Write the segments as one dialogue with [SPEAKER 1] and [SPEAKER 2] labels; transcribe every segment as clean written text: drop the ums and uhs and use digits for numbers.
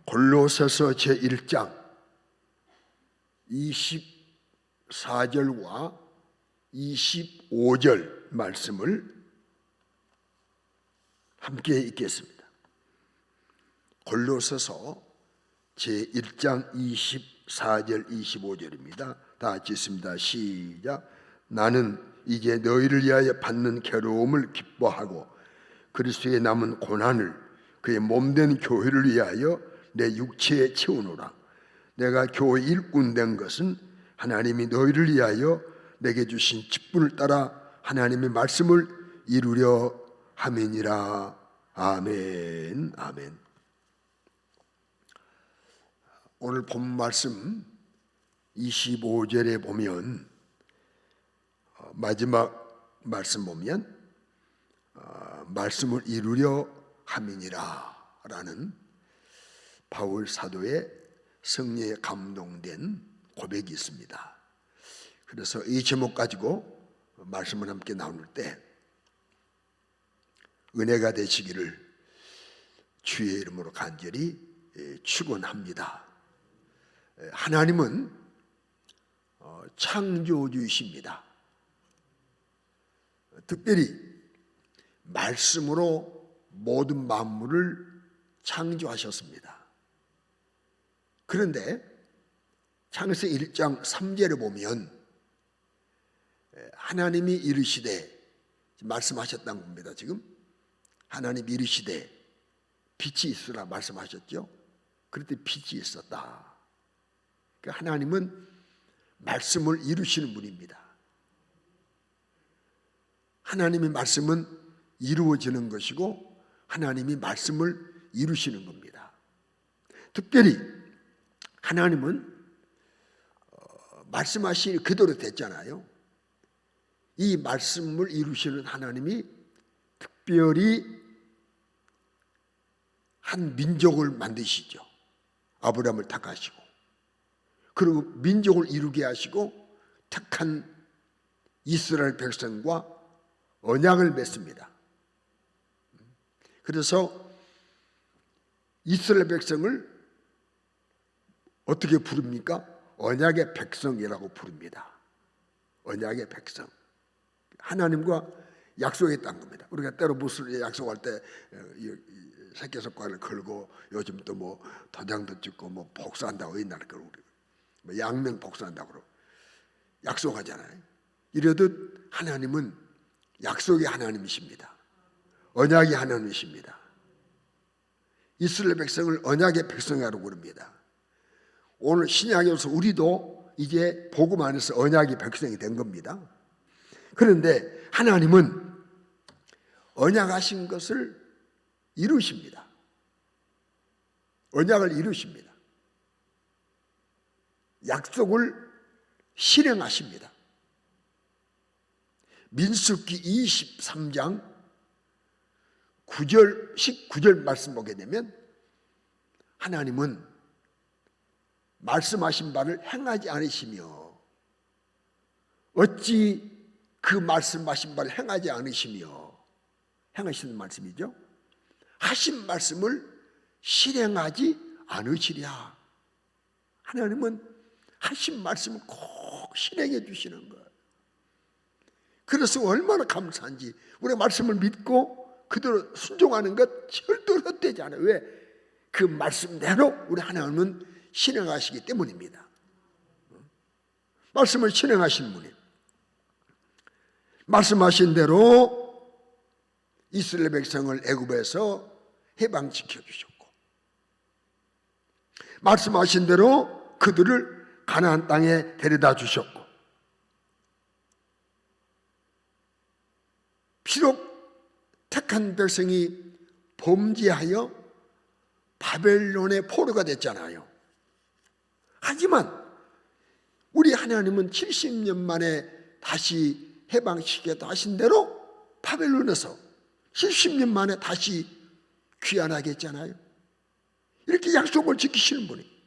[SPEAKER 1] 골로새서 제1장 24절과 25절 말씀을 함께 읽겠습니다. 골로새서 제1장 24절 25절입니다. 다 같이 읽습니다. 시작. 나는 이제 너희를 위하여 받는 괴로움을 기뻐하고 그리스도의 남은 고난을 그의 몸된 교회를 위하여 내 육체에 채우노라. 내가 교회 일꾼 된 것은 하나님이 너희를 위하여 내게 주신 직분을 따라 하나님의 말씀을 이루려 함이니라. 아멘. 아멘. 오늘 본 말씀 25절에 보면 마지막 말씀 보면 말씀을 이루려 함이니라 라는 바울 사도의 성령에 감동된 고백이 있습니다. 그래서 이 제목 가지고 말씀을 함께 나눌 때 은혜가 되시기를 주의 이름으로 간절히 축원합니다. 하나님은 창조주이십니다. 특별히 말씀으로 모든 만물을 창조하셨습니다. 그런데 창세기 1장 3절에 보면 하나님이 이르시되 말씀하셨다는 겁니다. 지금 하나님이 이르시되 빛이 있으라 말씀하셨죠. 그럴 때 빛이 있었다. 그러니까 하나님은 말씀을 이루시는 분입니다. 하나님의 말씀은 이루어지는 것이고 하나님이 말씀을 이루시는 겁니다. 특별히 하나님은 말씀하신 그대로 됐잖아요. 이 말씀을 이루시는 하나님이 특별히 한 민족을 만드시죠. 아브라함을 택하시고 그리고 민족을 이루게 하시고 택한 이스라엘 백성과 언약을 맺습니다. 그래서 이스라엘 백성을 어떻게 부릅니까? 언약의 백성이라고 부릅니다. 언약의 백성. 하나님과 약속했다는 겁니다. 우리가 때로 무슨 약속할 때 새끼손가락을 걸고 요즘 또 뭐 도장도 찍고 뭐 복수한다고 옛날에 그러고 뭐 양명 복수한다고 그러고 약속하잖아요. 이러듯 하나님은 약속의 하나님이십니다. 언약의 하나님이십니다. 이스라엘 백성을 언약의 백성이라고 부릅니다. 오늘 신약에서 우리도 이제 복음 안에서 언약의 백성이 된 겁니다. 그런데 하나님은 언약하신 것을 이루십니다. 언약을 이루십니다. 약속을 실행하십니다. 민수기 23장 9절 19절 말씀 보게 되면 하나님은 말씀하신 바를 행하지 않으시며 어찌 그 말씀하신 바를 행하지 않으시며 행하시는 말씀이죠. 하신 말씀을 실행하지 않으시랴. 하나님은 하신 말씀을 꼭 실행해 주시는 거예요. 그래서 얼마나 감사한지 우리 말씀을 믿고 그대로 순종하는 것 절대로 헛되지 않아요. 왜? 그 말씀대로 우리 하나님은 실행하시기 때문입니다. 말씀을 실행하신 분이 말씀하신 대로 이스라엘 백성을 애굽에서 해방시켜 주셨고 말씀하신 대로 그들을 가나안 땅에 데려다 주셨고 비록 택한 백성이 범죄하여 바벨론의 포로가 됐잖아요. 하지만 우리 하나님은 70년 만에 다시 해방시키겠다 하신 대로 바벨론에서 70년 만에 다시 귀환하게 했잖아요. 이렇게 약속을 지키시는 분이.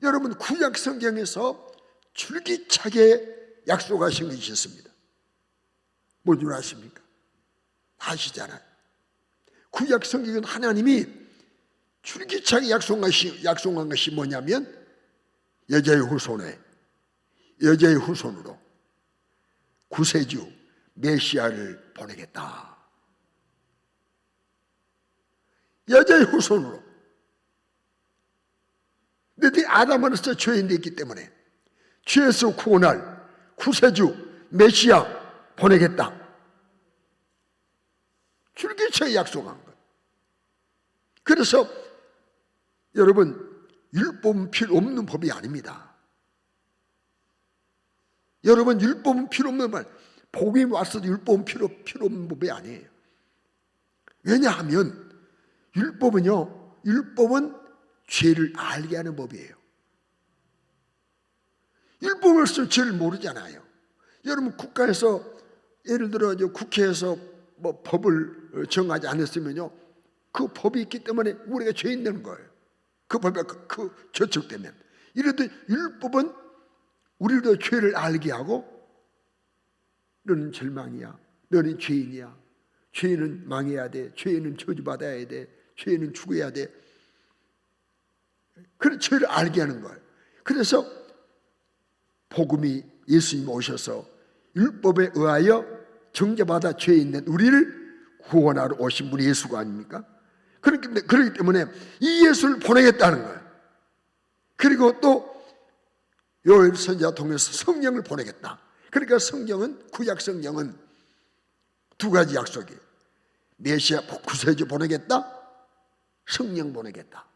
[SPEAKER 1] 여러분 구약 성경에서 줄기차게 약속하신 것이 있습니다. 뭔 줄 아십니까? 아시잖아요. 구약 성경은 하나님이 줄기차게 약속한 것이 뭐냐면 여자의 후손으로 구세주 메시아를 보내겠다. 여자의 후손으로. 너희들이 아담으로서 죄인되어 있기 때문에 죄에서 구원할 구세주 메시아 보내겠다. 줄기차게 약속한 것. 그래서 여러분, 율법은 필요 없는 법이 아닙니다. 여러분, 율법은 필요 없는 말, 복음이 왔어도 율법은 필요 없는 법이 아니에요. 왜냐하면 율법은 죄를 알게 하는 법이에요. 율법을 없으면 죄를 모르잖아요. 여러분, 국가에서 예를 들어 국회에서 뭐 법을 정하지 않았으면요, 그 법이 있기 때문에 우리가 죄인 되는 거예요. 그 법이 저촉되면. 이래도 율법은 우리도 죄를 알게 하고, 너는 절망이야, 너는 죄인이야, 죄인은 망해야 돼, 죄인은 저주받아야 돼, 죄인은 죽어야 돼. 그런 죄를 알게 하는 거예요. 그래서 복음이 예수님 오셔서 율법에 의하여 정죄받아 죄인 된 우리를 구원하러 오신 분이 예수가 아닙니까? 그렇기 때문에 이 예수를 보내겠다는 거예요. 그리고 또 요엘 선지자 통해서 성령을 보내겠다. 그러니까 구약 성경은 두 가지 약속이에요. 메시아 구세주 보내겠다, 성령 보내겠다.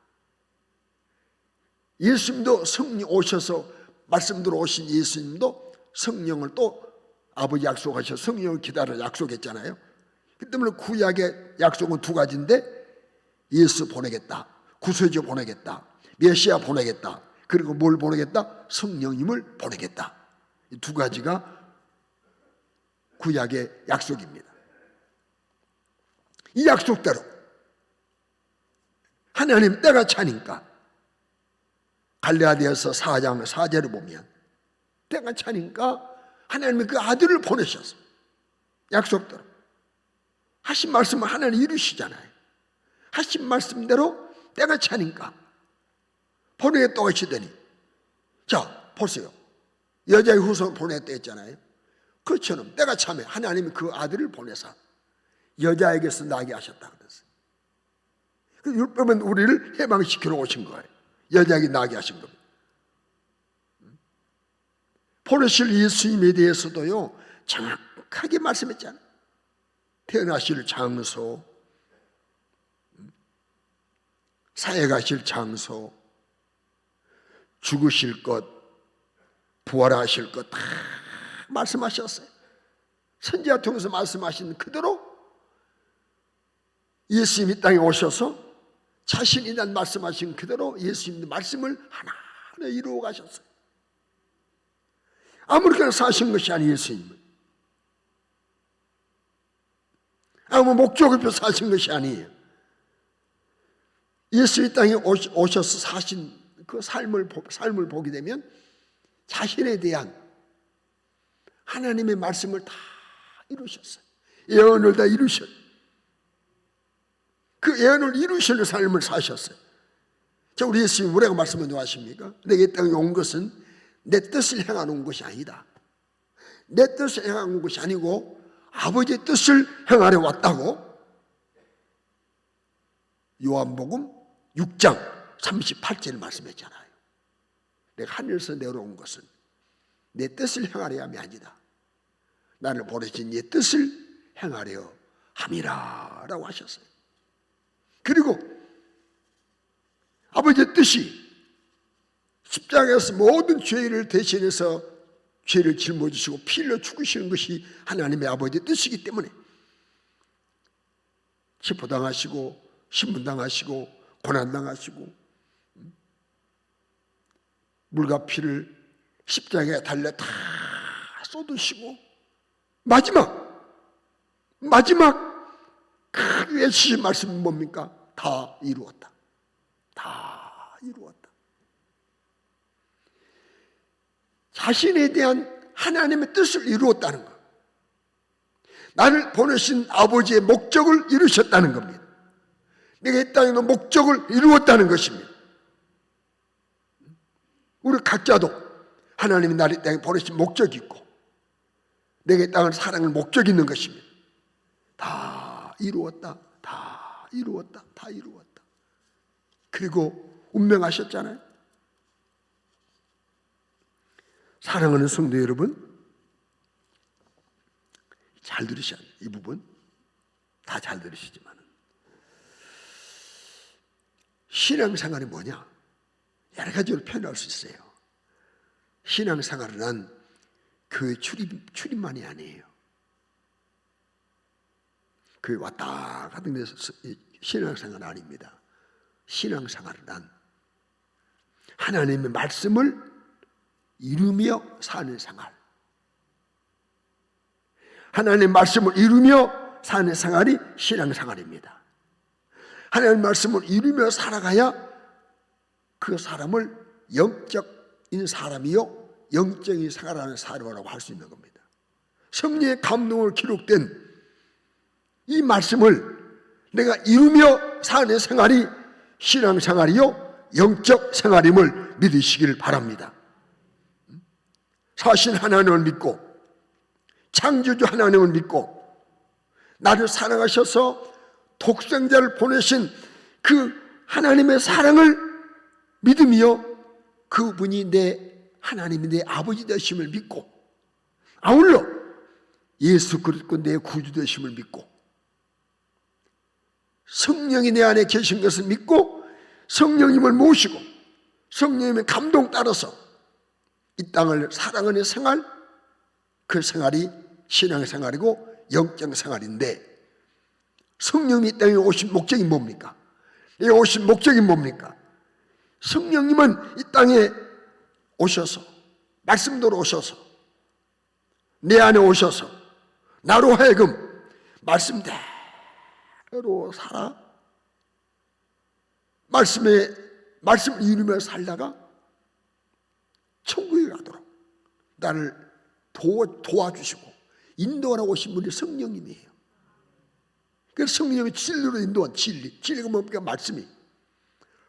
[SPEAKER 1] 예수님도 성령 오셔서 말씀대로 오신 예수님도 성령을 또 아버지 약속하셔서 성령을 기다려 약속했잖아요. 그 때문에 구약의 약속은 두 가지인데, 예수 보내겠다, 구세주 보내겠다, 메시아 보내겠다, 그리고 뭘 보내겠다? 성령님을 보내겠다. 이 두 가지가 구약의 약속입니다. 이 약속대로 하나님 때가 차니까, 갈라디아서 4장 4절을 보면 때가 차니까 하나님이 그 아들을 보내셨어요. 약속대로 하신 말씀을 하나님 이루시잖아요. 하신 말씀대로 때가 차니까 보내겠다고 하시더니, 자 보세요, 여자의 후손 보내겠다 했잖아요. 그처럼 때가 차면 하나님이 그 아들을 보내서 여자에게서 나게 하셨다 그랬어요. 그 율법은 우리를 해방시키러 오신 거예요. 여자에게 나게 하신 겁니다. 보내실 예수님에 대해서도요, 정확하게 말씀했잖아요. 태어나실 장소, 사역하실 장소, 죽으실 것, 부활하실 것 다 말씀하셨어요. 선지자 통해서 말씀하신 그대로 예수님이 땅에 오셔서 자신이 난 말씀하신 그대로 예수님의 말씀을 하나하나 이루어 가셨어요. 아무렇게나 사신 것이 아니에요. 예수님은 아무 목적 없이 사신 것이 아니에요. 예수의 땅에 오셔서 사신 그 삶을 보게 되면 자신에 대한 하나님의 말씀을 다 이루셨어요. 예언을 다 이루셨어요. 그 예언을 이루시는 삶을 사셨어요. 자, 우리 예수님 뭐라고 말씀을 하십니까? 내가 이 땅에 온 것은 내 뜻을 행하러 온 것이 아니다. 내 뜻을 행하러 온 것이 아니고 아버지의 뜻을 행하러 왔다고 요한복음 6장 38절을 말씀했잖아요. 내가 하늘에서 내려온 것은 내 뜻을 행하려 함이 아니다. 나를 보내신 내 뜻을 행하려 함이라 라고 하셨어요. 그리고 아버지의 뜻이 십자가에서 모든 죄를 대신해서 죄를 짊어지시고 피 흘려 죽으시는 것이 하나님의 아버지의 뜻이기 때문에 체포당하시고 신문당하시고 고난당하시고 물과 피를 십자가에 달려 다 쏟으시고 마지막 그 외치신 말씀이 뭡니까? 다 이루었다. 다 이루었다. 자신에 대한 하나님의 뜻을 이루었다는 것. 나를 보내신 아버지의 목적을 이루셨다는 겁니다. 내가 이 땅에 목적을 이루었다는 것입니다. 우리 각자도 하나님이 나를 이 땅에 보내신 목적이 있고 내가 이 땅을 사랑할 목적이 있는 것입니다. 다 이루었다. 다 이루었다. 다 이루었다. 그리고 운명하셨잖아요. 사랑하는 성도 여러분, 잘 들으셔야 돼요. 이 부분 다 잘 들으시지만 신앙생활이 뭐냐? 여러 가지로 표현할 수 있어요. 신앙생활은 교회 출입만이 아니에요. 교회 왔다 가는 데서 신앙생활은 아닙니다. 신앙생활은 하나님의 말씀을 이루며 사는 생활. 하나님의 말씀을 이루며 사는 생활이 신앙생활입니다. 하나님의 말씀을 이루며 살아가야 그 사람을 영적인 사람이요 영적인 생활하는 사람이라고 할 수 있는 겁니다. 성령의 감동을 기록된 이 말씀을 내가 이루며 사는 생활이 신앙생활이요 영적 생활임을 믿으시길 바랍니다. 사신 하나님을 믿고 창조주 하나님을 믿고 나를 사랑하셔서 독생자를 보내신 그 하나님의 사랑을 믿으며 그분이 하나님이 내 아버지 되심을 믿고 아울러 예수 그리스도 내 구주 되심을 믿고 성령이 내 안에 계신 것을 믿고 성령님을 모시고 성령님의 감동 따라서 이 땅을 사랑하는 생활, 그 생활이 신앙생활이고 영적 생활인데 성령이 이 땅에 오신 목적이 뭡니까? 이 오신 목적이 뭡니까? 성령님은 이 땅에 오셔서 말씀대로 오셔서 내 안에 오셔서 나로 하여금 말씀대로 살아 말씀을 이루며 살다가 천국에 가도록 나를 도와주시고 인도하러 오신 분이 성령님이에요. 그래서 성령이 진리로 인도한 진리가 뭡니까? 말씀이.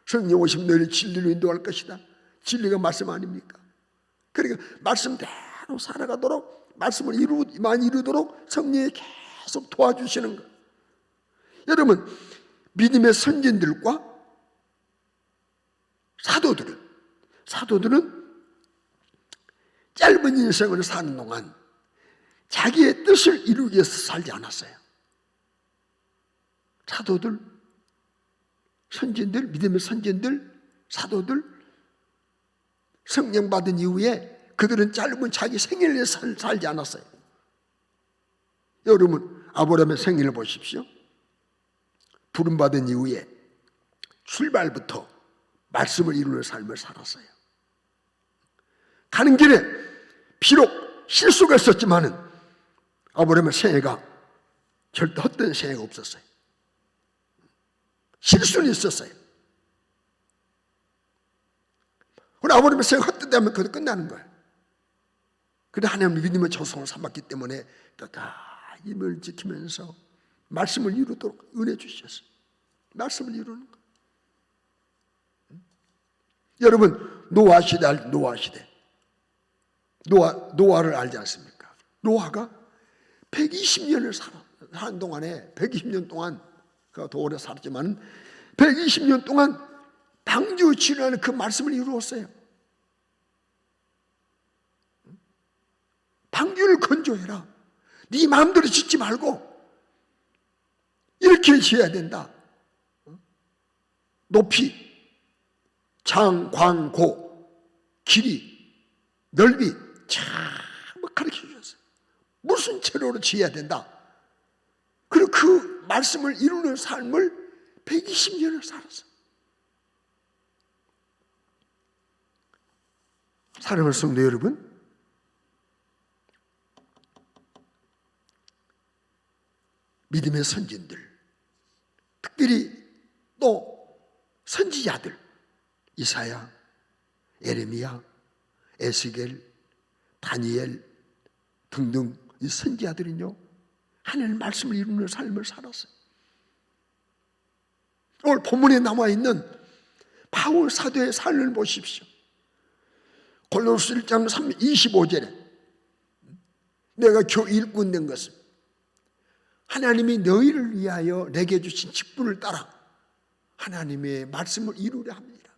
[SPEAKER 1] 성령 오시면 너희를 진리로 인도할 것이다. 진리가 말씀 아닙니까? 그러니까 말씀대로 살아가도록 말씀을 많이 이루도록 성령이 계속 도와주시는 것. 여러분 믿음의 선진들과 사도들은 짧은 인생을 사는 동안 자기의 뜻을 이루기 위해서 살지 않았어요. 사도들, 선진들, 믿음의 선진들, 사도들 성령 받은 이후에 그들은 짧은 자기 생일을 위해서 살지 않았어요. 여러분 아브라함의 생일을 보십시오. 부름받은 이후에 출발부터 말씀을 이루는 삶을 살았어요. 가는 길에 비록 실수가 있었지만은 아브라함의 생애가 절대 헛된 생애가 없었어요. 실수는 있었어요. 그러나 아브라함의 생애가 헛되다면 그것도 끝나는 거예요. 그런데 하나님의 믿음의 조성을 삼았기 때문에 다 힘을 지키면서 말씀을 이루도록 은혜 주셨어요. 말씀을 이루는 거예요. 여러분 노아 시대 노아를 알지 않습니까? 노아가 120년을 사는 동안에 120년 동안 그가 더 오래 살았지만 120년 동안 방주 치료하는 그 말씀을 이루었어요. 방주를 건조해라. 네 마음대로 짓지 말고 이렇게 지어야 된다. 높이, 장, 광, 고, 길이, 넓이 참 가르쳐 주셨어요. 무슨 재료로 지어야 된다. 그리고 그 말씀을 이루는 삶을 120년을 살았어요. 사랑하는 성도 여러분, 믿음의 선진들, 특별히 또 선지자들, 이사야, 예레미야, 에스겔, 다니엘 등등 이 선지자들은요 하나님의 말씀을 이루는 삶을 살았어요. 오늘 본문에 나와 있는 바울 사도의 삶을 보십시오. 골로새 1장 25절에 내가 교회 일꾼 된 것은 하나님이 너희를 위하여 내게 주신 직분을 따라 하나님의 말씀을 이루려 합니다.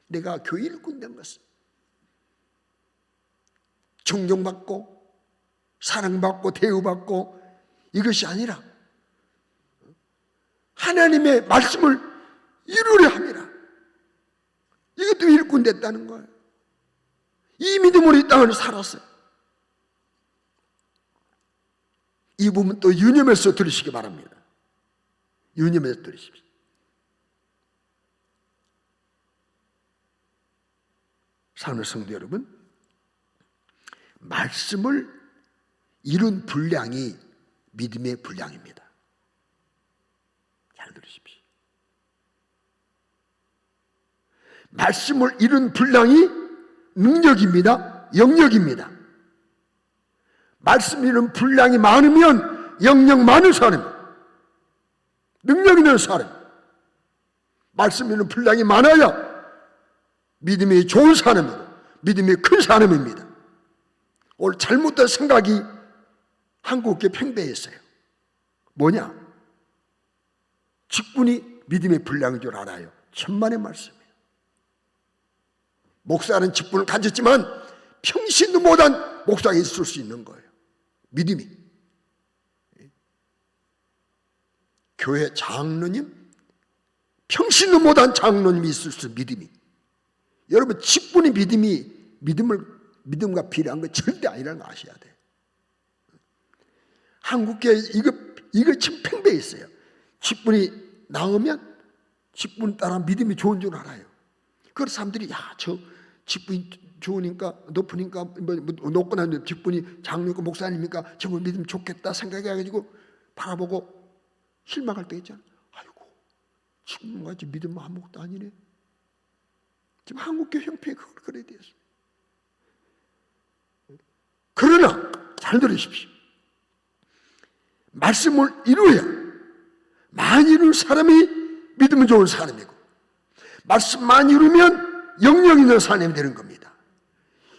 [SPEAKER 1] 내가 교회 일꾼 된 것은 존경받고 사랑받고 대우받고 이것이 아니라 하나님의 말씀을 이루려 합니다. 이것도 일꾼 됐다는 거예요. 이 믿음으로 이 땅을 살았어요. 이 부분 또 유념해서 들으시기 바랍니다. 유념해서 들으십시오. 사랑하는 성도 여러분, 말씀을 이룬 분량이 믿음의 분량입니다. 잘 들으십시오. 말씀을 이룬 분량이 능력입니다. 영역입니다. 말씀 이룬 분량이 많으면 영역 많은 사람, 능력 있는 사람, 말씀 이룬 분량이 많아야 믿음이 좋은 사람이고 믿음이 큰 사람입니다. 오늘 잘못된 생각이 한국에 팽배했어요. 뭐냐? 직분이 믿음의 분량인 줄 알아요. 천만의 말씀이에요. 목사는 직분을 가졌지만 평신도 못한 목사가 있을 수 있는 거예요. 믿음이. 교회 장로님, 평신도 못한 장로님이 있을 수 있는 믿음이. 여러분, 직분이 믿음과 비례한 건 절대 아니라는 거 아셔야 돼요. 한국교회 이거 참 팽배했어요. 직분이 나오면 직분 따라 믿음이 좋은 줄 알아요. 그래서 사람들이 저 직분이 좋으니까 높으니까 높고 나면 직분이 장로니까 목사님이니까 저분 믿음 좋겠다 생각해가지고 바라보고 실망할 때 있잖아. 아이고, 직분 가지고 믿음 아무것도 아니네. 지금 한국교회 형편이 그래 되었어요. 그러나 잘 들으십시오. 말씀을 이루어야 많이 이룬 사람이 믿으면 좋은 사람이고, 말씀만 이루면 영역 있는 사람이 되는 겁니다.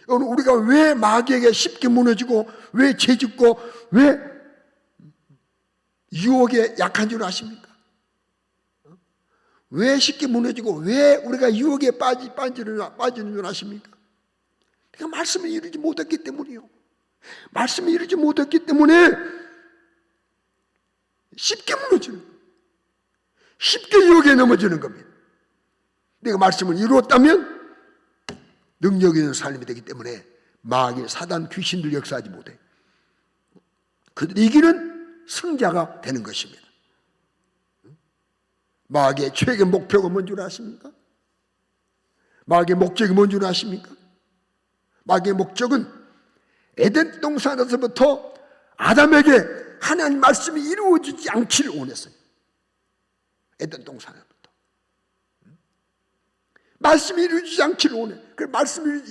[SPEAKER 1] 우리가 왜 마귀에게 쉽게 무너지고 왜 죄짓고 왜 유혹에 약한 줄 아십니까? 왜 쉽게 무너지고 왜 우리가 유혹에 빠지는 줄 아십니까? 그러니까 말씀을 이루지 못했기 때문이요. 말씀을 이루지 못했기 때문에 쉽게 무너지는 거예요. 쉽게 유혹에 넘어지는 겁니다. 내가 말씀을 이루었다면 능력 있는 삶이 되기 때문에 마귀, 사단, 귀신들 역사하지 못해. 그들이 이기는 승자가 되는 것입니다. 마귀의 최악의 목표가 뭔 줄 아십니까? 마귀의 목적이 뭔 줄 아십니까? 마귀의 목적은 에덴 동산에서부터 아담에게 하나님 말씀이 이루어지지 않기를 원했어요. 에덴 동산에서부터 말씀이 이루어지지 않기를 원해. 그 말씀이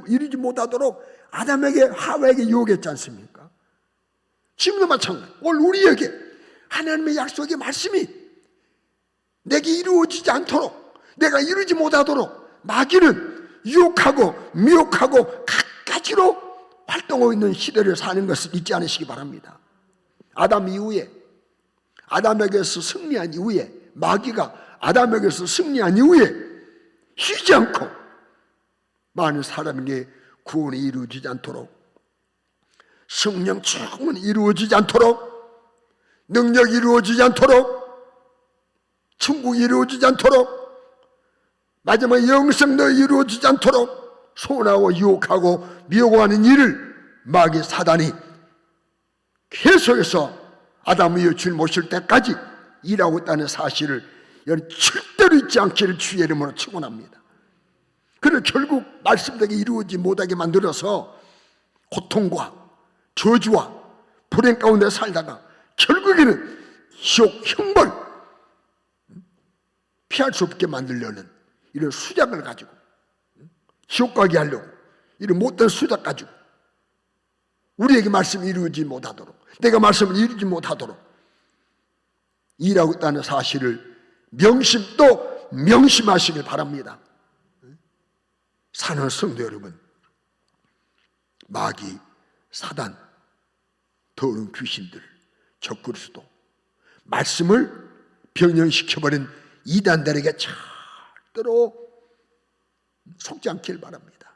[SPEAKER 1] 이루지 못하도록 아담에게 하와에게 유혹했지 않습니까? 지금도 마찬가지. 오늘 우리에게 하나님의 약속의 말씀이 내게 이루어지지 않도록, 내가 이루지 못하도록 마귀는 유혹하고 미혹하고 갖가지로 활동하고 있는 시대를 사는 것을 잊지 않으시기 바랍니다. 아담 이후에, 아담에게서 승리한 이후에, 마귀가 아담에게서 승리한 이후에 쉬지 않고 많은 사람에게 구원이 이루어지지 않도록, 성령 충만이 이루어지지 않도록, 능력이 이루어지지 않도록, 천국이 이루어지지 않도록, 마지막 영생도 이루어지지 않도록 소원하고 유혹하고 미혹하는 일을 마귀 사단이 계속해서 아담의 여주를 모실 때까지 일하고 있다는 사실을 절대로 잊지 않기를 주의 이름으로 축원합니다. 그래서 결국 말씀대로 이루어지지 못하게 만들어서 고통과 저주와 불행 가운데 살다가 결국에는 지옥 형벌 피할 수 없게 만들려는 이런 수작을 가지고, 지옥 가게 하려고 이런 못된 수작 가지고 우리에게 말씀이 이루어지지 못하도록, 내가 말씀을 이루지 못하도록 일하고 있다는 사실을 명심도 명심하시길 바랍니다. 사랑하는 성도 여러분, 마귀, 사단, 더러운 귀신들, 적그리스도, 말씀을 변형시켜버린 이단들에게 절대로 속지 않길 바랍니다.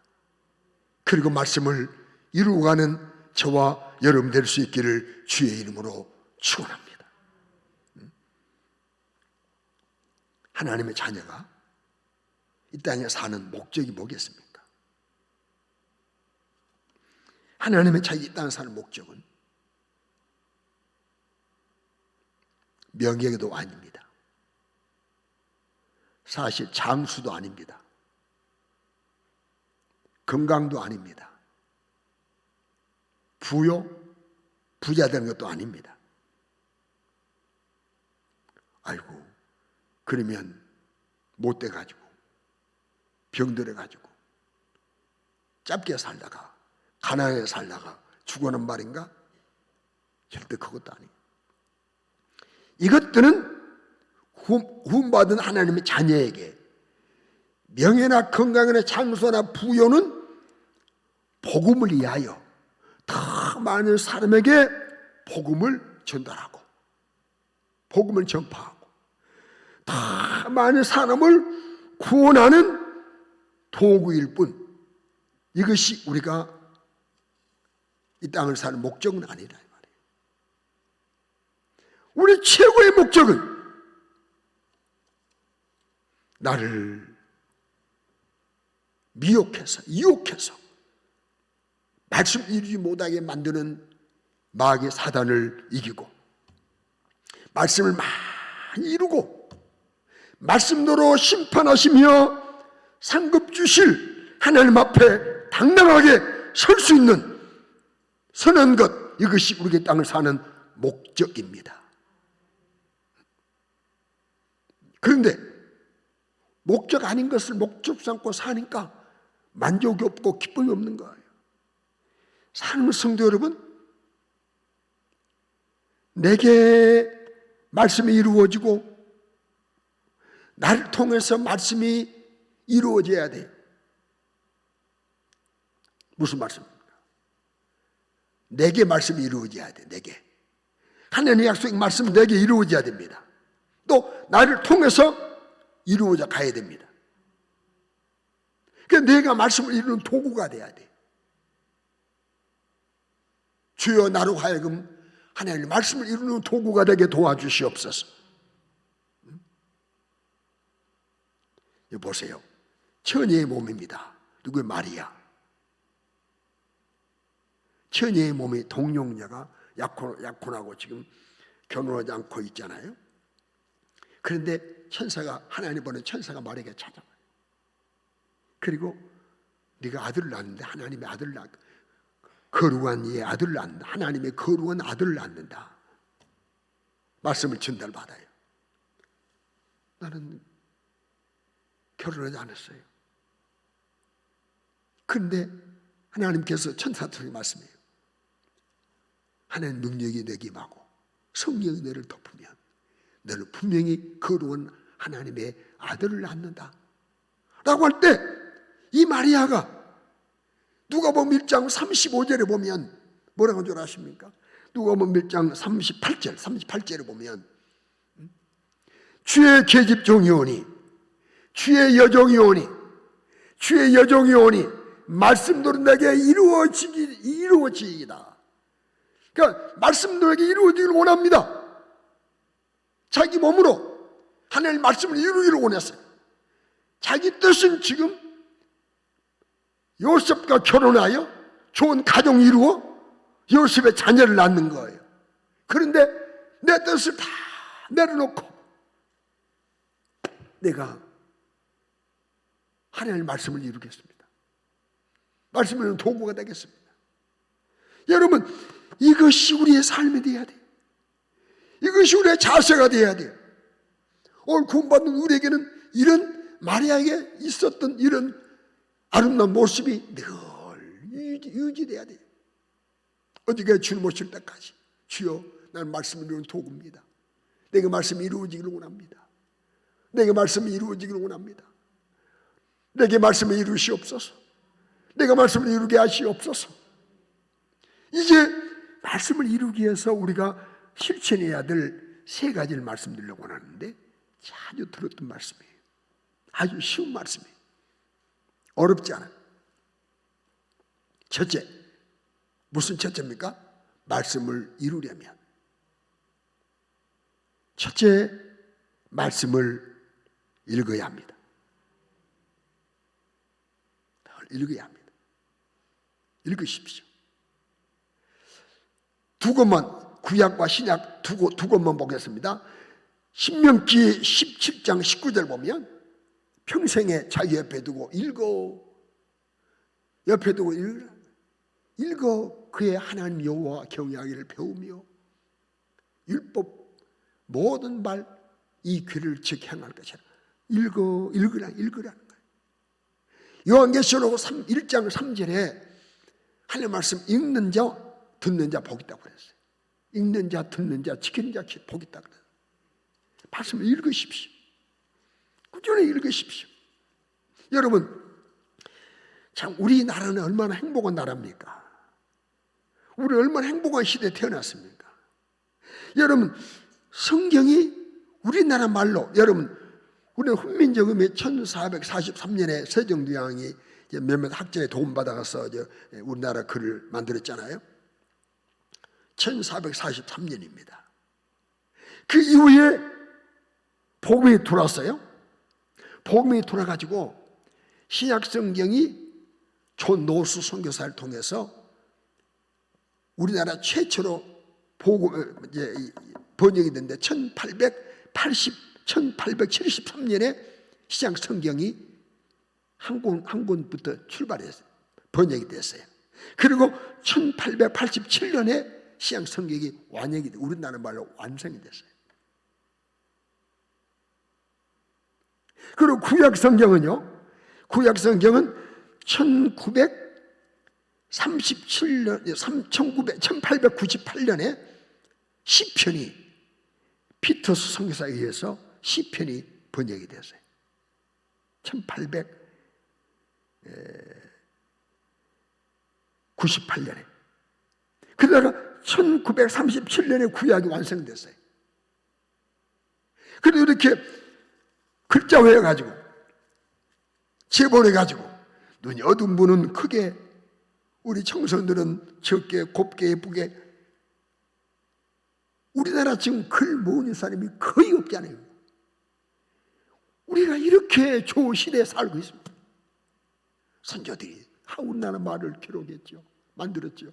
[SPEAKER 1] 그리고 말씀을 이루어가는 저와 여러분 될 수 있기를 주의 이름으로 축원합니다. 하나님의 자녀가 이 땅에 사는 목적이 뭐겠습니까? 하나님의 자녀 이 땅에 사는 목적은 명예도 아닙니다. 사실 장수도 아닙니다. 건강도 아닙니다. 부자 되는 것도 아닙니다. 아이고, 그러면 못 돼가지고 병들어가지고 짧게 살다가 가난하게 살다가 죽어는 말인가? 절대 그것도 아니에요. 이것들은 구원받은 하나님의 자녀에게 명예나 건강이나 장수나 부여는 복음을 위하여 더 많은 사람에게 복음을 전달하고 복음을 전파하고 더 많은 사람을 구원하는 도구일 뿐, 이것이 우리가 이 땅을 사는 목적은 아니라 이 말이에요. 우리 최고의 목적은 나를 미혹해서 유혹해서 말씀 이루지 못하게 만드는 마귀의 사단을 이기고 말씀을 많이 이루고 말씀대로 심판하시며 상급 주실 하나님 앞에 당당하게 설 수 있는 선한 것, 이것이 우리의 땅을 사는 목적입니다. 그런데 목적 아닌 것을 목적 삼고 사니까 만족이 없고 기쁨이 없는 거예요. 사랑하는 성도 여러분, 내게 말씀이 이루어지고 나를 통해서 말씀이 이루어져야 돼요. 무슨 말씀입니까? 내게 말씀이 이루어져야 돼. 내게 하나님의 약속의 말씀은 내게 이루어져야 됩니다. 또 나를 통해서 이루어져 가야 됩니다. 그러니까 내가 말씀을 이루는 도구가 돼야 돼. 주여 나로 하여금 하나님의 말씀을 이루는 도구가 되게 도와주시옵소서. 보세요. 처녀의 몸입니다. 누구의? 마리아. 처녀의 몸의 동령녀가 약혼하고 지금 결혼하지 않고 있잖아요. 그런데 천사가, 하나님 보낸 천사가 마리아에게 찾아와요. 그리고 네가 아들을 낳는데 하나님의 아들을 낳는다. 거룩한 이의 아들을 낳는다. 하나님의 거룩한 아들을 낳는다. 말씀을 전달받아요. 나는 결혼하지 않았어요. 그런데 하나님께서 천사들에게 말씀해요. 하나님 능력이 내게 임하고 성령이 너를 덮으면 너는 분명히 거룩한 하나님의 아들을 낳는다 라고 할 때 이 마리아가 누가복음 1장 35절에 보면 뭐라고 한 줄 아십니까? 누가복음 1장 38절에 보면 주의 계집종이 오니 주의 여종이 오니 주의 여종이 오니 말씀대로 내게 이루어지이다. 그러니까 말씀대로 내게 이루어지기를 원합니다. 자기 몸으로 하나님의 말씀을 이루기를 원했어요. 자기 뜻은 지금 요셉과 결혼하여 좋은 가정 이루어 요셉의 자녀를 낳는 거예요. 그런데 내 뜻을 다 내려놓고 내가 하나님의 말씀을 이루겠습니다. 말씀을 도구가 되겠습니다. 여러분, 이것이 우리의 삶이 되어야 돼요. 이것이 우리의 자세가 되어야 돼요. 오늘 구원받는 우리에게는 이런 마리아에게 있었던 이런 아름다운 모습이 늘 유지돼야 돼요. 어디가 주님 오실 때까지 주여 나는 말씀을 이루는 도구입니다. 내가 말씀이 이루어지기를 원합니다. 내게 말씀이 이루어지기를 원합니다. 내게 말씀을 이루시옵소서. 내가 말씀을 이루게 하시옵소서. 이제 말씀을 이루기 위해서 우리가 실천해야 될 세 가지를 말씀드리려고 하는데 자주 들었던 말씀이에요. 아주 쉬운 말씀이에요. 어렵지 않아요. 첫째, 무슨 첫째입니까? 말씀을 이루려면 첫째, 말씀을 읽어야 합니다. 읽어야 합니다. 읽으십시오. 두 것만, 구약과 신약 두 것만 보겠습니다. 신명기 17장 19절 보면 평생에 자기 옆에 두고 옆에 두고 읽어 그의 하나님 여호와 경외하기를 배우며 율법 모든 말 이 귀를 즉 행할 것이라. 읽으라는 거예요. 요한계시록 1장 3절에 하나님 말씀 읽는 자 듣는 자 복이 있다고 그랬어요. 읽는 자 듣는 자 지키는 자 복이 있다고 그랬어요. 말씀을 읽으십시오. 꾸준히 읽으십시오. 여러분, 참 우리나라는 얼마나 행복한 나라입니까? 우리 얼마나 행복한 시대에 태어났습니까? 여러분, 성경이 우리나라 말로, 여러분, 우리는 훈민정음이 1443년에 세종대왕이 몇몇 학자의 도움받아서 우리나라 글을 만들었잖아요. 1443년입니다. 그 이후에 복음이 돌았어요. 복음이 돌아가지고 신약성경이 존노수 선교사를 통해서 우리나라 최초로 번역이 됐는데 1873년에 신약성경이 한 권부터 출발했어요. 번역이 됐어요. 그리고 1887년에 신약성경이 완역이 우리나라 말로 완성이 됐어요. 그리고 구약성경은요, 구약성경은 1898년에 시편이 피터스 선교사에 의해서 시편이 번역이 됐어요. 1898년에. 그러다가 1937년에 구약이 완성됐어요. 그래도 이렇게 글자 외워가지고 제본해가지고 눈이 어두운 분은 크게, 우리 청소년들은 적게 곱게 예쁘게. 우리나라 지금 글 모으는 사람이 거의 없잖아요. 우리가 이렇게 좋은 시대에 살고 있습니다. 선조들이 우리나라 말을 기록했죠. 만들었죠.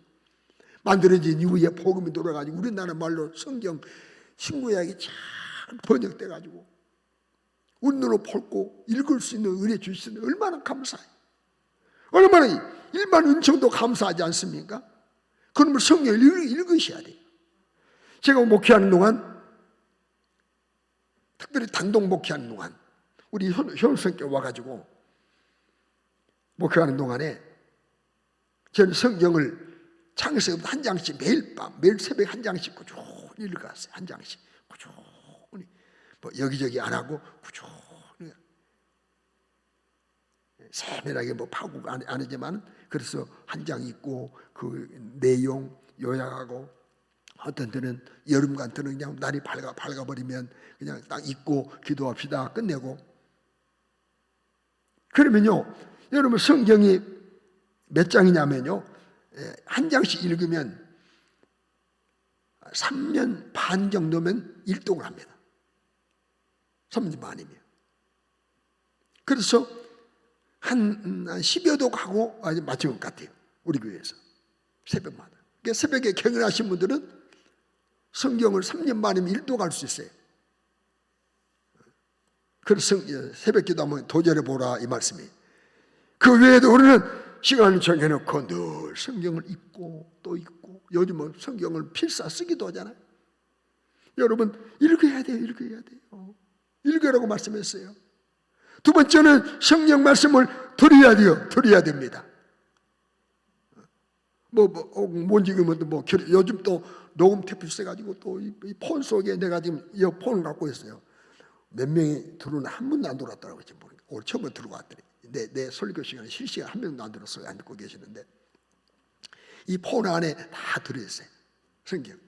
[SPEAKER 1] 만들어진 이후에 복음이 돌아가지고 우리나라 말로 성경 신구약이 잘 번역돼가지고 우리 눈으로 볼고 읽을 수 있는 은혜 주시는 얼마나 감사해요. 얼마나 일반 은총도 감사하지 않습니까? 그러면 성경을 읽으셔야 돼요. 제가 목회하는 동안, 특별히 당동 목회하는 동안, 우리 현수님께 와가지고 목회하는 동안에 저는 성경을 창세기부터 한 장씩 매일 새벽에 한 장씩 꾸준히 읽어갔어요. 한 장씩 꾸준히, 뭐 여기저기 안 하고 꾸준히 세밀하게 뭐 파고 안 하지만, 그래서 한 장 읽고 그 내용 요약하고, 어떤 때는 여름 같은 때는 그냥 날이 밝아버리면 그냥 딱 읽고 기도합시다 끝내고. 그러면요, 여러분 성경이 몇 장이냐면요, 한 장씩 읽으면 3년 반 정도면 일독을 합니다. 3년 반이면. 그래서 한 10여 독 하고 마친 것 같아요. 우리 교회에서 새벽마다. 그러니까 새벽에 경연하신 분들은 성경을 3년 만이면 일독할 수 있어요. 그래서 새벽 기도하면 도전해 보라 이 말씀이에요. 그 외에도 우리는 시간을 정해놓고 늘 성경을 읽고 또 읽고, 요즘은 성경을 필사 쓰기도 하잖아요. 여러분 읽어야 돼요. 읽어야 돼요. 읽으라고 말씀했어요. 두 번째는 성경 말씀을 들어야 돼요. 들어야 됩니다. 요즘 또 녹음 테이프 써가지고 또 이 폰 속에 내가 지금 이 폰을 갖고 있어요. 몇 명이 들어오나 한 번도 안 들어왔더라고요. 지금 보니까 오늘 처음에 들어왔더니 내 설교 시간에 실시간 한 명도 안 들었어요. 안 듣고 계시는데 이 폰 안에 다 들어있어요. 성경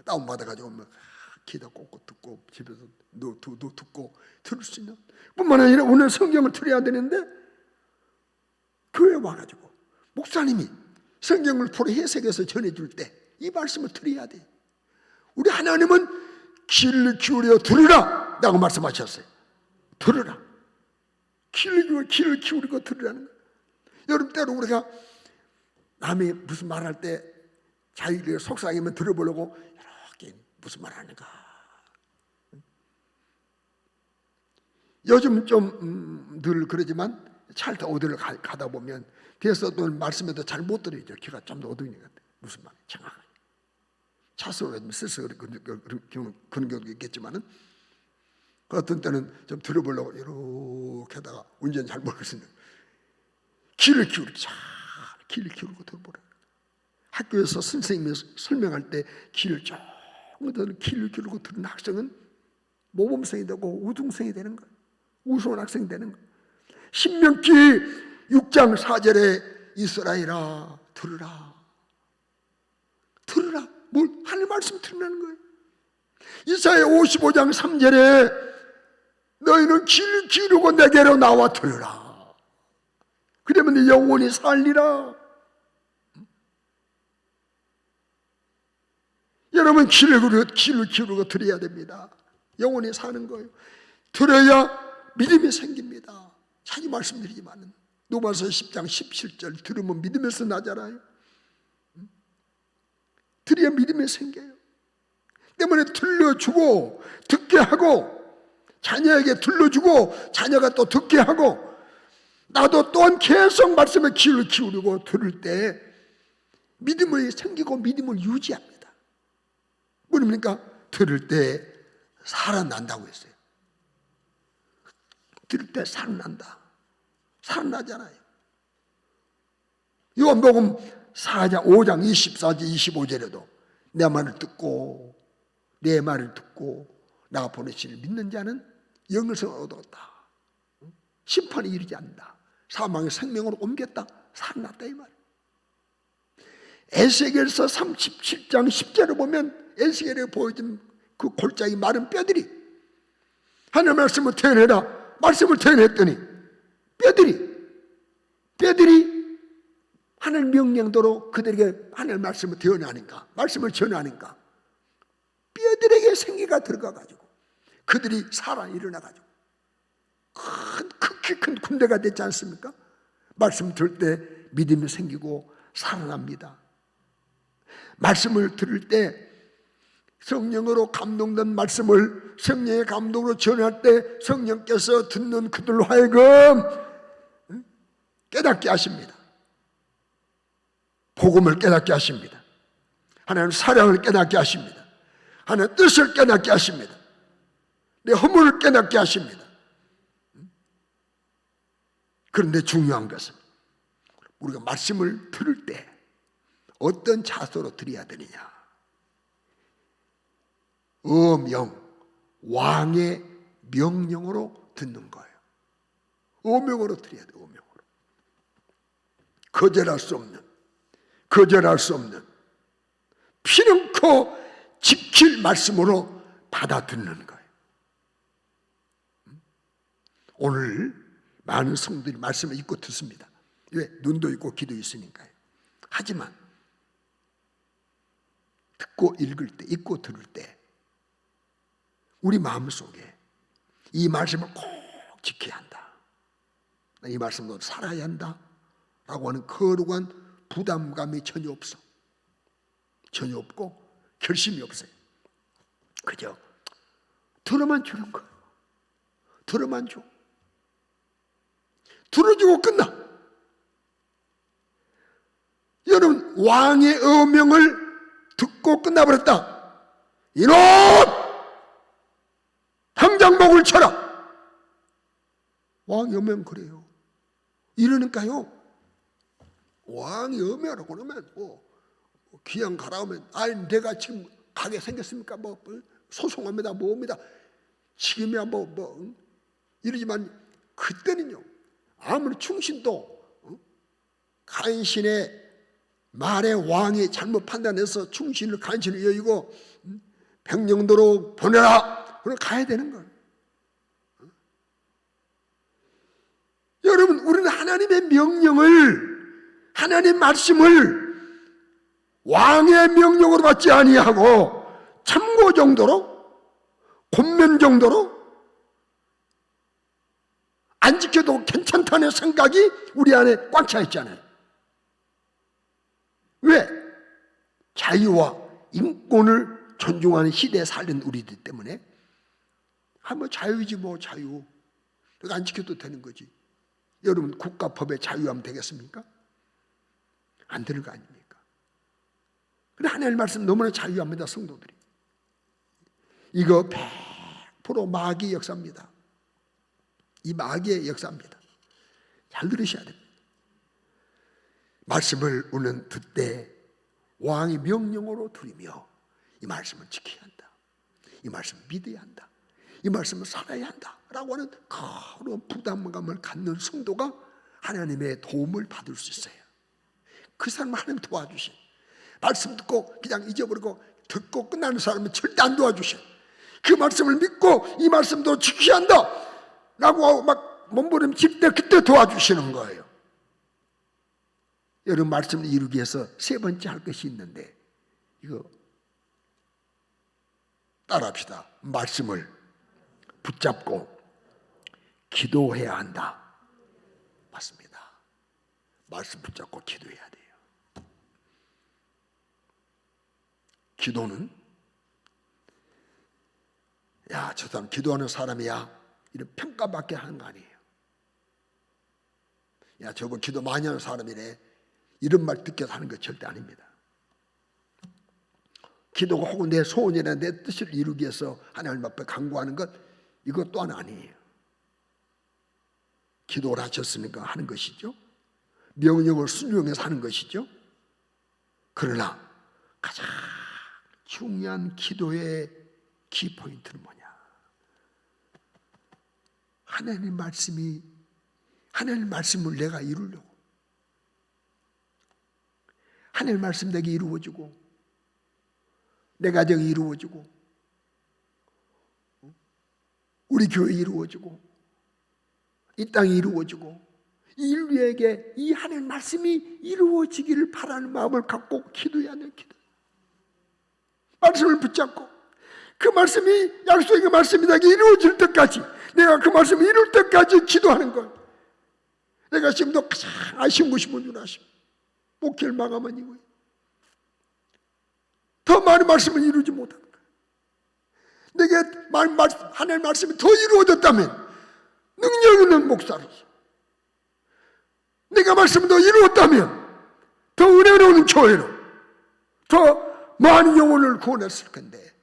[SPEAKER 1] 다운받아가지고 막 기도 꽂고 듣고 집에서 너 듣고 들을 수 있는 뿐만 아니라 오늘 성경을 들어야 되는데 교회 와가지고 목사님이 성경을 풀어 해석해서 전해줄 때 이 말씀을 들어야 돼. 우리 하나님은 귀를 기울여 들으라 라고 말씀하셨어요. 들으라. 귀를 기울이고 들으라는 거예요. 여러분 때로 우리가 남이 무슨 말할 때 자기가 속삭이면 들어보려고 이렇게 무슨 말 하는가. 요즘 좀 늘 그러지만 찰때 어디를 가다 보면 뒤에서 또 말씀에도 잘 못 들어요. 귀가 좀 더 어두우니까 무슨 말이 정확하게 차소로 쓸쓸 그런 경우도 있겠지만은 어떤 때는 좀 들어보려고 이렇게 하다가 운전 잘 모르겠습니다. 귀를 기울이고 들어보라. 학교에서 선생님이 설명할 때 귀를 조금 더 귀를 기울이고 듣는 학생은 모범생이 되고 우등생이 되는 거예요. 우수한 학생이 되는 거예요. 신명기 6장 4절에 이스라엘아 들으라. 뭘 하나님 말씀 들으라는 거예요. 이사야 55장 3절에 너희는 귀를 기울이고 내게로 나와 들으라. 그러면 네 영혼이 살리라. 여러분 귀를 기울이고 들어야 됩니다. 영혼이 사는 거예요. 들어야 믿음이 생깁니다. 자주 말씀드리지만 로마서 10장 17절 들으면 믿음에서 나잖아요. 들어야 믿음이 생겨요. 때문에 들려주고 듣게 하고 자녀에게 들려주고 자녀가 또 듣게 하고 나도 또한 계속 말씀에 귀를 기울이고 들을 때 믿음이 생기고 믿음을 유지합니다. 뭐입니까? 들을 때 살아난다고 했어요. 들을 때 살아난다. 살아나잖아요. 요한복음 4장 5장 24절 25절에도 내 말을 듣고 나가 보내시를 믿는 자는 영생을 얻었다. 심판에 이르지 않는다. 사망의 생명으로 옮겼다. 살아났다 이 말. 에스겔서 37장 10절을 보면 에스겔에 보여준 그 골짜기 마른 뼈들이 하나님 말씀을 태어내라. 말씀을 태어냈더니 뼈들이 하나님 명령대로 그들에게 하나님 말씀을 태어나니까 말씀을 전하니까 뼈들에게 생기가 들어가가지고 그들이 살아 일어나가지고 극히 큰 군대가 됐지 않습니까? 말씀 들을 때 믿음이 생기고 살아납니다. 말씀을 들을 때 성령으로 감동된 말씀을 성령의 감동으로 전할 때 성령께서 듣는 그들로 하여금 깨닫게 하십니다. 복음을 깨닫게 하십니다. 하나님 사랑을 깨닫게 하십니다. 하나님 뜻을 깨닫게 하십니다. 내 허물을 깨닫게 하십니다. 그런데 중요한 것은 우리가 말씀을 들을 때 어떤 자세로 들어야 되느냐. 왕의 명령으로 듣는 거예요. 어명으로 들어야 돼요. 어명으로. 거절할 수 없는 피령코 지킬 말씀으로 받아듣는 거예요. 오늘 많은 성도들이 말씀을 읽고 듣습니다. 왜? 눈도 있고 귀도 있으니까요. 하지만 듣고 읽을 때, 읽고 들을 때 우리 마음속에 이 말씀을 꼭 지켜야 한다. 이 말씀으로 살아야 한다 라고 하는 거룩한 부담감이 전혀 없어. 전혀 없고 결심이 없어요. 그저 들어만 주는 거예요. 들어만 줘. 들어주고 끝나. 여러분 왕의 어명을 듣고 끝나버렸다. 이놈! 당장 목을 쳐라. 왕의 어명 그래요. 이러니까요. 왕이 어명하라고 그러면 귀양 가라오면 내가 지금 가게 생겼습니까? 소송합니다. 뭐입니다. 지금이야 이러지만 그때는요, 아무리 충신도 간신의 말에 왕이 잘못 판단해서 충신을 간신을 여의고 백령도로 보내라, 그럼 가야 되는 거예요. 여러분, 우리는 하나님의 명령을, 하나님의 말씀을 왕의 명령으로 받지 아니하고 참고 정도로, 권면 정도로 안 지켜도 괜찮다는 생각이 우리 안에 꽉 차 있잖아요. 왜? 자유와 인권을 존중하는 시대에 살는 우리들 때문에 자유지 자유. 그러니까 안 지켜도 되는 거지. 여러분, 국가법에 자유하면 되겠습니까? 안 되는 거 아닙니까? 근데 하나님의 말씀 너무나 자유합니다, 성도들이. 이거 100% 마귀의 역사입니다. 이 마귀의 역사입니다. 잘 들으셔야 됩니다. 말씀을 우리는 듣되 왕의 명령으로 들으며 이 말씀을 지켜야 한다. 이 말씀을 믿어야 한다. 이 말씀을 살아야 한다 라고 하는 그런 부담감을 갖는 성도가 하나님의 도움을 받을 수 있어요. 그 사람을 하나님 도와주셔. 말씀 듣고 그냥 잊어버리고 듣고 끝나는 사람은 절대 안 도와주셔. 그 말씀을 믿고 이 말씀도 지켜야 한다 라고 막 몸부림칠 때 그때 도와주시는 거예요. 여러분, 말씀을 이루기 위해서 세 번째 할 것이 있는데 이거 따라합시다. 말씀을 붙잡고 기도해야 한다. 맞습니다. 말씀 붙잡고 기도해야 돼요. 기도는 야, 저 사람 기도하는 사람이야, 이런 평가받게 하는 거 아니에요. 야, 저거 기도 많이 하는 사람이네, 이런 말 듣게 하는 거 절대 아닙니다. 기도가 혹은 내 소원이나 내 뜻을 이루기 위해서 하나님 앞에 간구하는 것, 이것 또한 아니에요. 기도를 하셨으니까 하는 것이죠. 명령을 순종해서 하는 것이죠. 그러나 가장 중요한 기도의 키포인트는 뭐냐? 하나님 말씀을 내가 이루려고, 하나님 말씀 내게 이루어지고, 내 가정이 이루어지고, 우리 교회 이루어지고, 이 땅이 이루어지고, 인류에게 이 하나님 말씀이 이루어지기를 바라는 마음을 갖고 기도해야 하는 기도. 말씀을 붙잡고 그 말씀이 약속의 말씀이 내게 이루어질 때까지, 내가 그 말씀을 이룰 때까지 기도하는 거예요. 내가 지금도 가장 아쉬운 것이 뭔지 아십니까? 목회를 마감한 이후에 더 많은 말씀을 이루지 못한 거예요. 내게 하나님의 말씀이 더 이루어졌다면 능력 있는 목사로서, 내가 말씀을 더 이루었다면 더 은혜로운 교회로, 더 많은 영혼을 구원했을 건데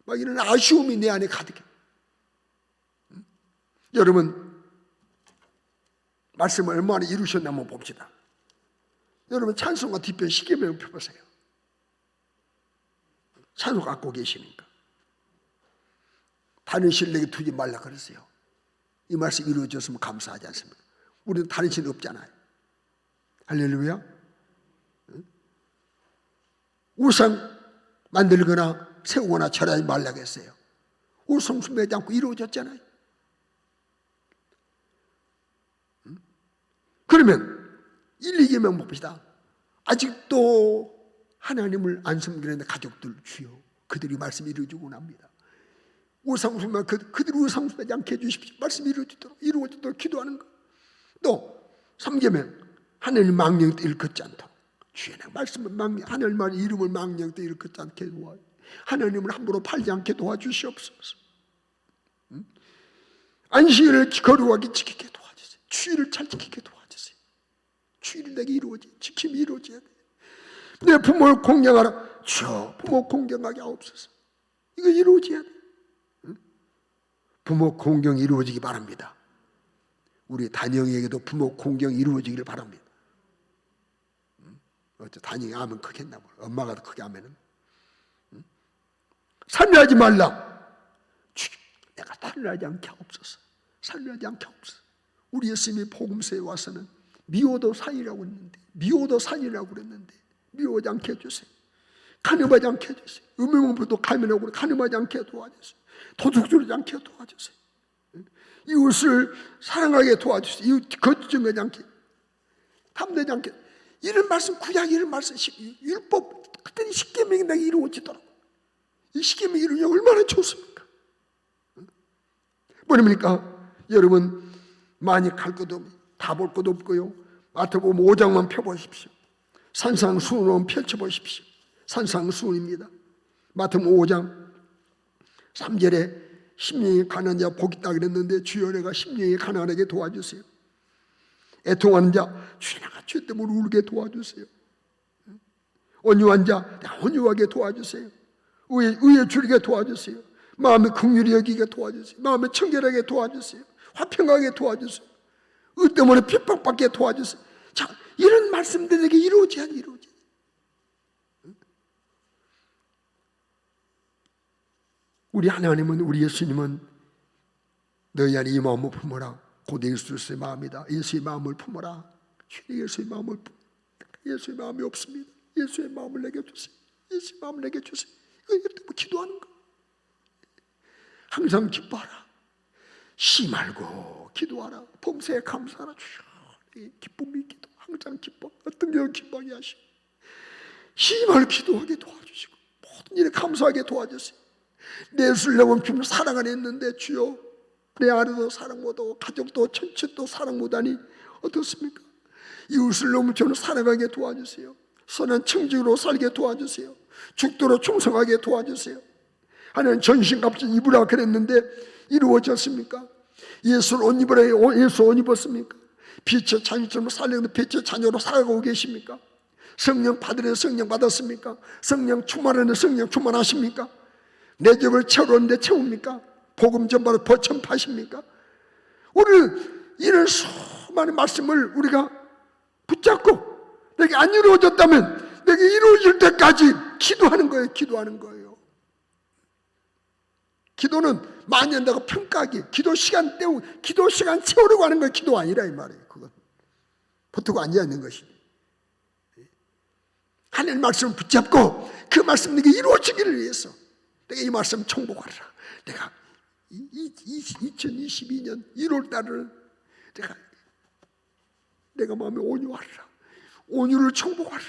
[SPEAKER 1] 막 이런 아쉬움이 내 안에 가득해. 여러분, 말씀을 얼마나 이루셨나 한번 봅시다. 여러분, 찬송가 뒷편 시계명 펴보세요. 찬송 갖고 계시니까 다른 신에게 두지 말라 그랬어요. 이 말씀 이루어졌으면 감사하지 않습니까? 우리는 다른 신 없잖아요. 할렐루야. 우상 만들거나 세우거나 절하지 말라고 했어요. 우상 숭배하지 않고 이루어졌잖아요. 그러면 1, 2계명 봅시다. 아직도 하나님을 안 섬기는 가족들 주여, 그들이 말씀 이루어지고 납니다. 우상숭배, 그들이 우상숭배하지 않게 해주십시오. 말씀 이루어지도록 기도하는 것. 또 3계명, 하나님 망령 때 일컫지 않도록, 주의 말씀을 하나님 말 이름을 망령 때 일컫지 않게 도와, 하나님을 함부로 팔지 않게 도와주시옵소서. 안식일을 거룩하게 지키게 도와주세요. 주의를 잘 지키게 도와주세요. 주의를 내게 지킴이 이루어져야 돼. 내 부모를 공경하라. 주여, 부모 공경하게 하옵소서. 이거 이루어져야 돼. 부모 공경 이루어지기 바랍니다. 우리 단영에게도 부모 공경 이루어지기를 바랍니다. 단영이 하면 크겠나 봐. 엄마가 더 크게 하면은. 살려하지 말라. 내가 살려하지 않게 하옵소서. 살려하지 않게 하옵소서. 우리 예수님이 복음서에 와서는 미워도 산이라고 했는데, 미워도 산이라고 그랬는데 미워하지 않게 해주세요. 간음하지 않게 해주세요. 음행물도 가면하고 간음하지 않게 도와주세요. 도둑질하지 않게 도와주세요. 이웃을 사랑하게 도와주세요. 이웃 거짓증하지 않게, 탐내지 않게. 이런 말씀, 구약 이런 말씀, 율법 그때는 십계명이 내가 이루어지더라고. 이 십계명이 이루면 얼마나 좋습니까? 뭐랍니까? 여러분 많이 갈 것도 다 볼 것도 없고요. 마태복음 5장만 펴보십시오. 산상수훈을 펼쳐보십시오. 산상수훈입니다. 마태복음 5장 3절에 심령이 가난한 자 복이 있다 그랬는데, 주여 내가 심령이 가난하게 도와주세요. 애통하는 자, 주여 내가 죄 때문에 울게 도와주세요. 온유한 자, 내가 온유하게 도와주세요. 의에 줄이게 도와주세요. 마음에 긍휼히 여기게 도와주세요. 마음에 청결하게 도와주세요. 화평하게 도와주세요. 의 때문에 핍박받게 도와주세요. 자, 이런 말씀들에게 이루어져야 이루어져. 우리 하나님은, 우리 예수님은 너희 안에 이 마음을 품어라. 곧 예수의 마음이다. 예수의 마음을 품어라. 예수의 마음을 품어라. 예수의 마음이 없습니다. 예수의 마음을 내게 주세요. 예수의 마음을 내게 주세요. 이거 때문에 기도하는 거. 항상 기뻐하라. 쉬 말고 기도하라. 범사에 감사하라. 주여, 기쁨이 기도. 항상 기뻐. 어떤 게 기뻐하게 하시고, 쉬 말고 기도하게 도와주시고, 모든 일에 감사하게 도와주세요. 내 술려면 주님 사랑 안 했는데 주여 내 아내도 사랑 못하고 가족도 전체도 사랑 못하니 어떻습니까? 이웃을 너무 저는 사랑하게 도와주세요. 선한 청직으로 살게 도와주세요. 죽도록 충성하게 도와주세요. 하나님 전신갑주 입으라 그랬는데 이루어졌습니까? 예수를 옷 입으라, 예수 옷 입었습니까? 빛의 자녀처럼 살려는 빛의 자녀로 살아가고 계십니까? 성령 받으려 성령 받았습니까? 성령 충만하는 성령 충만하십니까? 내 집을 채우는데 채웁니까? 복음 전파로 전파하십니까? 오늘 이런 수많은 말씀을 우리가 붙잡고 내게 안 이루어졌다면 내게 이루어질 때까지 기도하는 거예요. 기도하는 거예요. 기도는 많이 한다고 평가하기, 기도 시간 채우려고 하는 건 기도 아니라 이 말이에요. 그건 붙들고 앉아 있는 것이. 하나님 말씀을 붙잡고 그 말씀 내게 이루어지기를 위해서 내가 이 말씀 청복하라. 내가 2022년 1월 달을 내가 마음에 온유하라. 온유를 청복하라.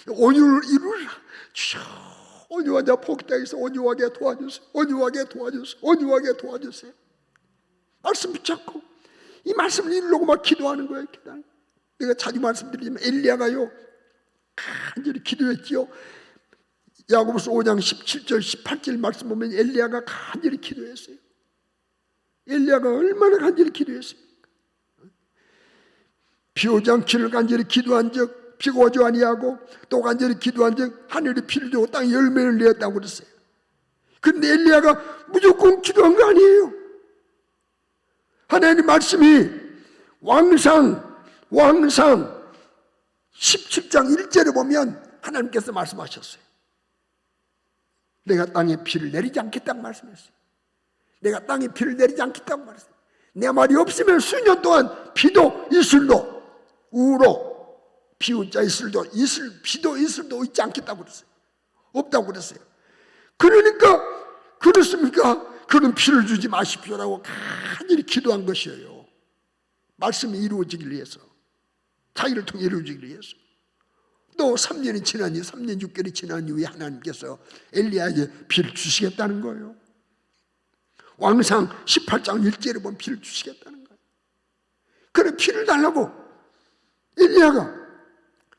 [SPEAKER 1] 온유를 이루라. 주여, 온유한 자 복이 있어. 온유하게 도와주세요. 온유하게 도와주세요. 온유하게 도와주세요. 말씀 붙잡고 이 말씀을 이루려고 막 기도하는 거예요. 내가 자주 말씀드리지만 엘리야가요 간절히 기도했지요. 야고보서 5장 17절 18절 말씀 보면 엘리야가 간절히 기도했어요. 엘리야가 얼마나 간절히 기도했습니까? 비 오지 않기를 간절히 기도한 적, 비가 오지 아니하고 또 간절히 기도한 적 하늘이 비를 주고 땅에 열매를 내었다고 그랬어요. 그런데 엘리야가 무조건 기도한 거 아니에요. 하나님 말씀이 왕상 17장 1절에 보면 하나님께서 말씀하셨어요. 내가 땅에 비를 내리지 않겠다고 말씀했어요. 내가 땅에 비를 내리지 않겠다고 말했어요. 내 말이 없으면 수년 동안 비도 이슬도 우로 비우자 이슬도 비도 이슬도 있지 않겠다고 그랬어요. 없다고 그랬어요. 그러니까 그렇습니까? 그런 비를 주지 마십시오라고 간절히 기도한 것이에요. 말씀이 이루어지길 위해서, 자기를 통해 이루어지길 위해서. 또 3년이 지나니 3년 6개월이 지난 이후에 하나님께서 엘리야에게 비를 주시겠다는 거예요. 왕상 18장 1절에 보면 비를 주시겠다는 거예요. 그래 비를 달라고 엘리야가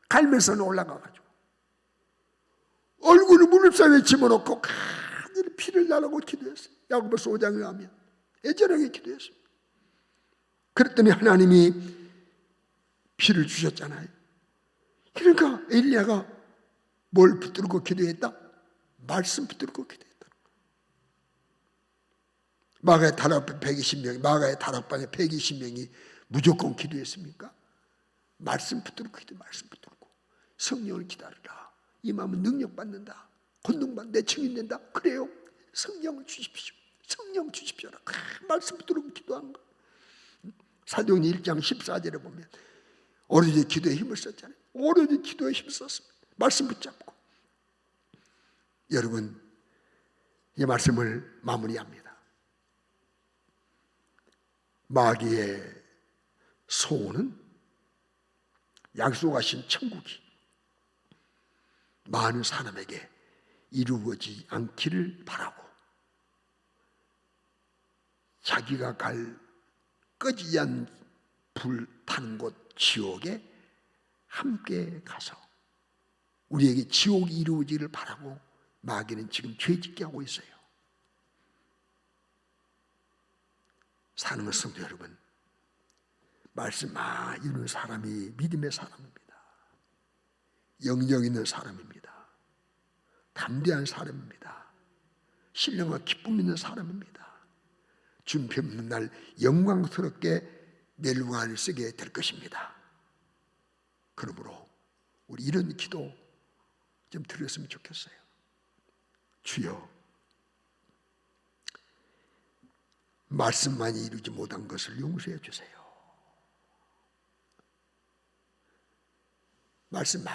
[SPEAKER 1] 갈멜산에 올라가가지고 얼굴을 무릎사위에 집어넣고 간절히 비를 달라고 기도했어요. 야고보서 5장에 하면 애절하게 기도했어요. 그랬더니 하나님이 비를 주셨잖아요. 그러니까 엘리야가 뭘 붙들고 기도했다? 말씀 붙들고 기도했다. 마가의 다락방 120명이 마가의 다락방에 120명이 무조건 기도했습니까? 말씀 붙들고 기도, 말씀 붙들고 성령을 기다리라. 이 마음은 능력 받는다. 권능받 내 증인 된다. 그래요. 성령을 주십시오. 성령 주십시오라. 말씀 붙들고 기도한 거. 사도행전 1장 14절에 보면 오로지 기도에 힘을 썼잖아요. 오로지 기도에 힘을 썼습니다. 말씀 붙잡고. 여러분, 이 말씀을 마무리합니다. 마귀의 소원은 약속하신 천국이 많은 사람에게 이루어지지 않기를 바라고, 자기가 갈 꺼지지 않은 불 타는 곳 지옥에 함께 가서 우리에게 지옥이 이루어지기를 바라고 마귀는 지금 죄짓게 하고 있어요. 사랑하는 성도 여러분, 말씀 이루는 사람이 믿음의 사람입니다. 영역 있는 사람입니다. 담대한 사람입니다. 신령과 기쁨 있는 사람입니다. 준비 없는 날 영광스럽게 멸관을 쓰게 될 것입니다. 그러므로 우리 이런 기도 좀 드렸으면 좋겠어요. 주여, 말씀만이 이루지 못한 것을 용서해 주세요. 말씀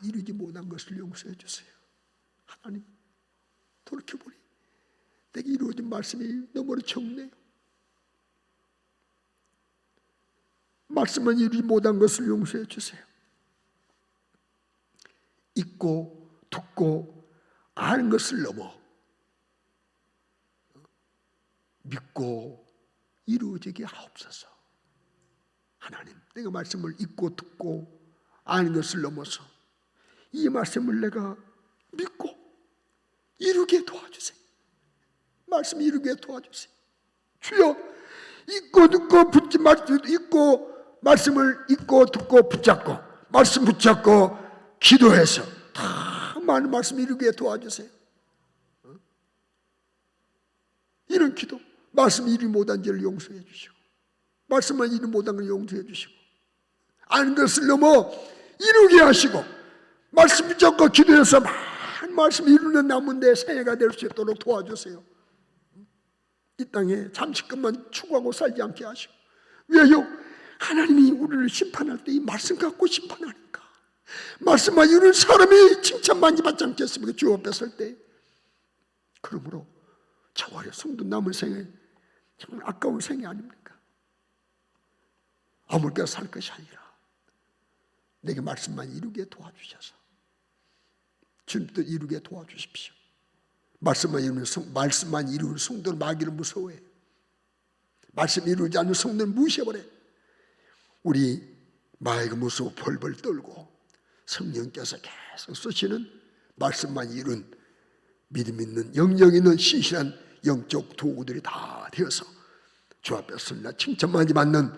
[SPEAKER 1] 이루지 못한 것을 용서해 주세요. 하나님, 돌이켜보니 내게 이루어진 말씀이 너무나 적네요. 말씀만 이루지 못한 것을 용서해 주세요. 읽고 듣고 아는 것을 넘어 믿고 이루어지게 하옵소서. 하나님, 내가 말씀을 읽고 듣고 아는 것을 넘어서 이 말씀을 내가 믿고 이루게 도와주세요. 말씀 이루게 도와주세요. 주여, 읽고 듣고 읽고 말씀을 읽고 듣고 붙잡고 말씀 붙잡고 기도해서 다 많은 말씀 이루게 도와주세요. 이런 기도, 말씀 이루지 못한 죄를 용서해 주시고 말씀만 이루지 못한 걸 용서해 주시고 아는 것을 넘어 이루게 하시고 말씀 붙잡고 기도해서 많은 말씀 이루는 남은 내 새해가 될 수 있도록 도와주세요. 이 땅에 잠시금만 추구하고 살지 않게 하시고. 왜요? 하나님이 우리를 심판할 때 이 말씀 갖고 심판하니까. 말씀만 이루는 사람이 칭찬만이 받지 않겠습니까? 주 앞에 설 때. 그러므로 저와 성도 남은 생에 정말 아까운 생이 아닙니까? 아무렇게나 살 것이 아니라 내게 말씀만 이루게 도와주셔서 주님도 이루게 도와주십시오. 말씀만 이루는 성도는 마귀를 무서워해요. 말씀 이루지 않는 성도는 무시해버려요. 우리 마귀가 무서워 벌벌 떨고 성령께서 계속 쓰시는 말씀만 이룬 믿음 있는 영역 있는 신실한 영적 도구들이 다 되어서 주 앞에 서나 칭찬만이 받는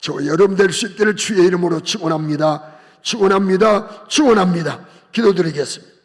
[SPEAKER 1] 저와 여러분 될 수 있기를 주의 이름으로 축원합니다. 축원합니다. 축원합니다. 기도드리겠습니다.